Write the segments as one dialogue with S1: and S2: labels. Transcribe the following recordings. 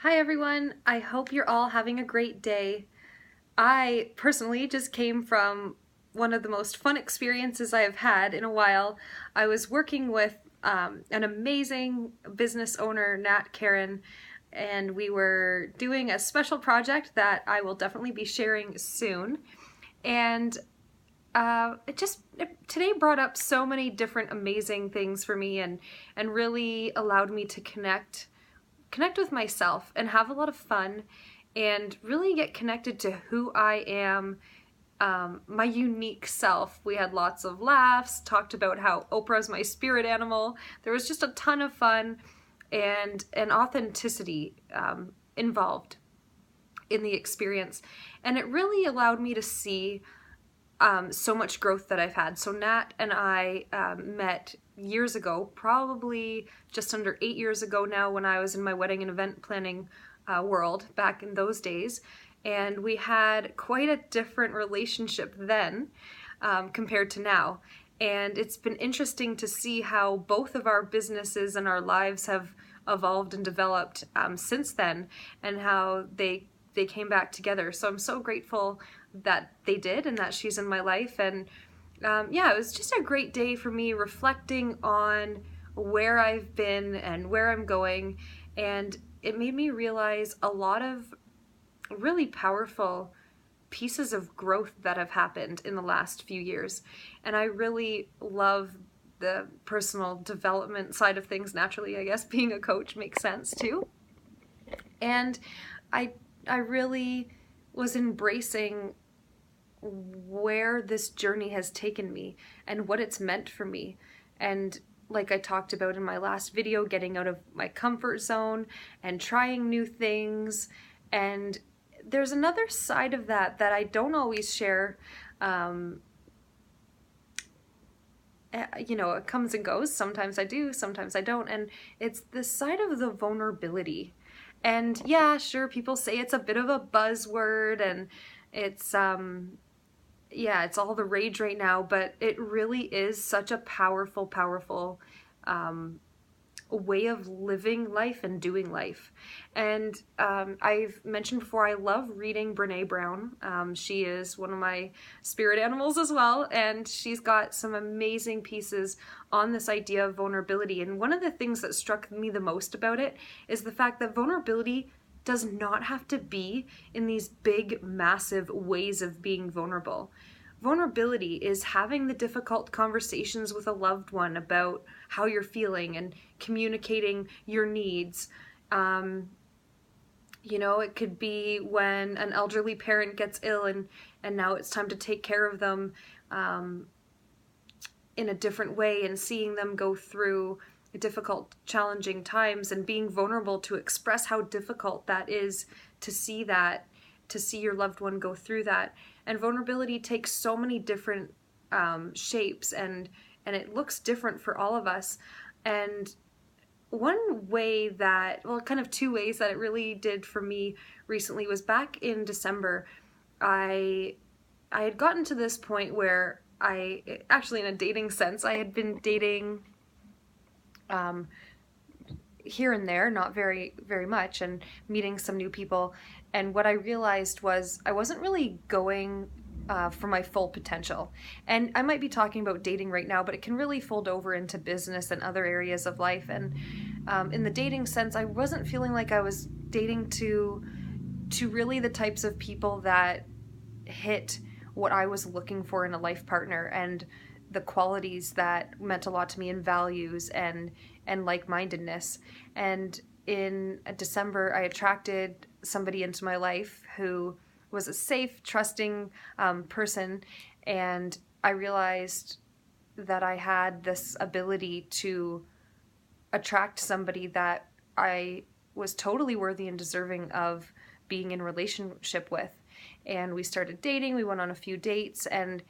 S1: Hi everyone, I hope you're all having a great day. I personally just came from one of the most fun experiences I have had in a while. I was working with an amazing business owner, Nat Karen, and we were doing a special project that I will definitely be sharing soon. And today brought up so many different amazing things for me and really allowed me to connect with myself and have a lot of fun and really get connected to who I am, my unique self. We had lots of laughs, talked about how Oprah's my spirit animal. There was just a ton of fun and an authenticity involved in the experience. And it really allowed me to see so much growth that I've had. So Nat and I met years ago, probably just under 8 years ago now, when I was in my wedding and event planning world back in those days. And we had quite a different relationship then compared to now. And it's been interesting to see how both of our businesses and our lives have evolved and developed since then, and how they came back together. So I'm so grateful that they did and that she's in my life. And yeah, it was just a great day for me reflecting on where I've been and where I'm going. And it made me realize a lot of really powerful pieces of growth that have happened in the last few years. And I really love the personal development side of things. Naturally, I guess being a coach makes sense too. And I I really was embracing where this journey has taken me and what it's meant for me. And like I talked about in my last video, getting out of my comfort zone and trying new things. And there's another side of that I don't always share. Um, it comes and goes. Sometimes I do, sometimes I don't. And it's the side of the vulnerability. And yeah, sure, people say it's a bit of a buzzword and it's yeah, it's all the rage right now, but it really is such a powerful um, way of living life and doing life. And I've mentioned before, I love reading Brene Brown. She is one of my spirit animals as well, and she's got some amazing pieces on this idea of vulnerability. And one of the things that struck me the most about it is the fact that vulnerability does not have to be in these big, massive ways of being vulnerable. Vulnerability is having the difficult conversations with a loved one about how you're feeling and communicating your needs. It could be when an elderly parent gets ill and now it's time to take care of them in a different way, and seeing them go through difficult, challenging times and being vulnerable to express how difficult that is, to see your loved one go through that. And vulnerability takes so many different shapes, and it looks different for all of us. And one way that, well, kind of two ways that it really did for me recently was back in December. I had gotten to this point where I actually, in a dating sense, I had been dating um, here and there, not very much, and meeting some new people. And what I realized was I wasn't really going for my full potential. And I might be talking about dating right now, but it can really fold over into business and other areas of life. And in the dating sense, I wasn't feeling like I was dating to really the types of people that hit what I was looking for in a life partner, and the qualities that meant a lot to me, and values and like-mindedness. And in December, I attracted somebody into my life who was a safe, trusting person, and I realized that I had this ability to attract somebody that I was totally worthy and deserving of being in relationship with. And we started dating, we went on a few dates, and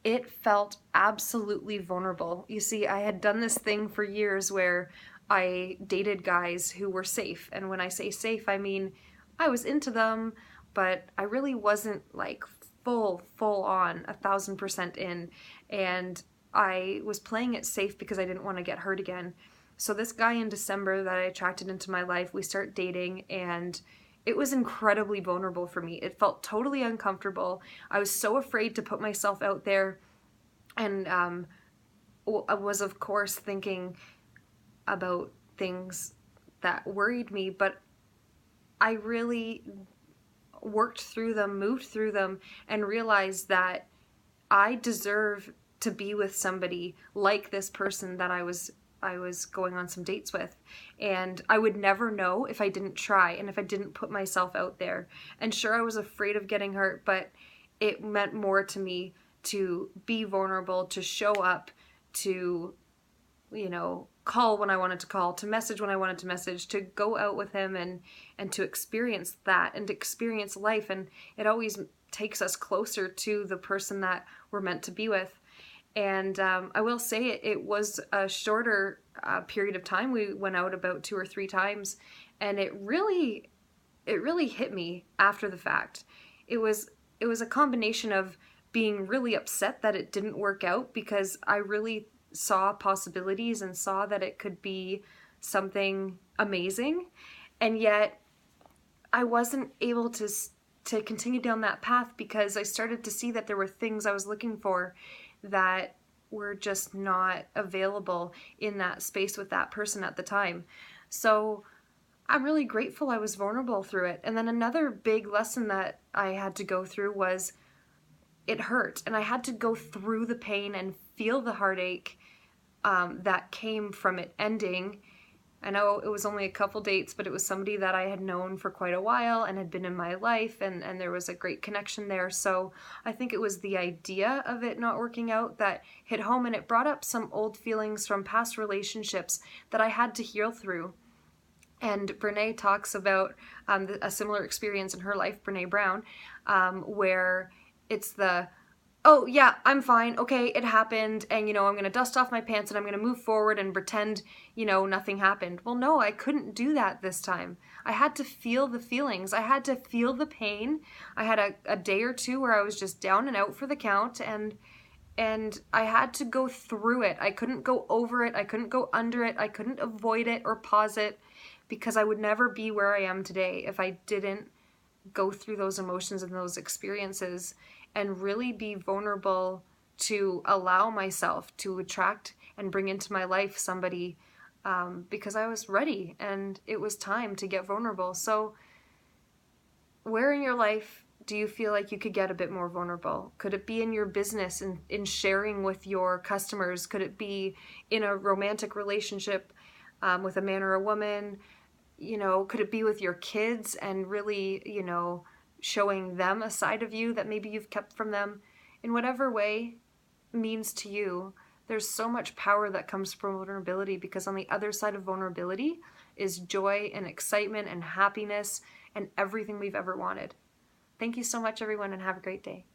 S1: it felt absolutely vulnerable. You see, I had done this thing for years where I dated guys who were safe. And when I say safe, I mean I was into them, but I really wasn't like full on 1,000% in. And I was playing it safe because I didn't want to get hurt again. So this guy in December that I attracted into my life, we start dating, and it was incredibly vulnerable for me. It felt totally uncomfortable. I was so afraid to put myself out there, and I was, of course, thinking about things that worried me, but I really worked through them, moved through them, and realized that I deserve to be with somebody like this person that I was going on some dates with. And I would never know if I didn't try and if I didn't put myself out there. And sure, I was afraid of getting hurt, but it meant more to me to be vulnerable, to show up, to, call when I wanted to call, to message when I wanted to message, to go out with him and to experience that and to experience life. And it always takes us closer to the person that we're meant to be with. And I will say it was a shorter period of time. We went out about 2 or 3 times, and it really hit me after the fact. It was a combination of being really upset that it didn't work out, because I really saw possibilities and saw that it could be something amazing, and yet I wasn't able to continue down that path, because I started to see that there were things I was looking for that were just not available in that space with that person at the time. So I'm really grateful I was vulnerable through it. And then another big lesson that I had to go through was it hurt, and I had to go through the pain and feel the heartache that came from it ending. I know it was only a couple dates, but it was somebody that I had known for quite a while and had been in my life, and there was a great connection there. So I think it was the idea of it not working out that hit home, and it brought up some old feelings from past relationships that I had to heal through. And Brene talks about a similar experience in her life, Brene Brown, where it's oh yeah, I'm fine, okay, it happened, and I'm gonna dust off my pants and I'm gonna move forward and pretend, nothing happened. Well, no, I couldn't do that this time. I had to feel the feelings. I had to feel the pain. I had a day or two where I was just down and out for the count, and I had to go through it. I couldn't go over it. I couldn't go under it. I couldn't avoid it or pause it, because I would never be where I am today if I didn't go through those emotions and those experiences and really be vulnerable to allow myself to attract and bring into my life somebody, because I was ready and it was time to get vulnerable. So where in your life do you feel like you could get a bit more vulnerable? Could it be in your business and in sharing with your customers? Could it be in a romantic relationship with a man or a woman? Could it be with your kids and really, showing them a side of you that maybe you've kept from them? In whatever way means to you, there's so much power that comes from vulnerability, because on the other side of vulnerability is joy and excitement and happiness and everything we've ever wanted. Thank you so much, everyone, and have a great day.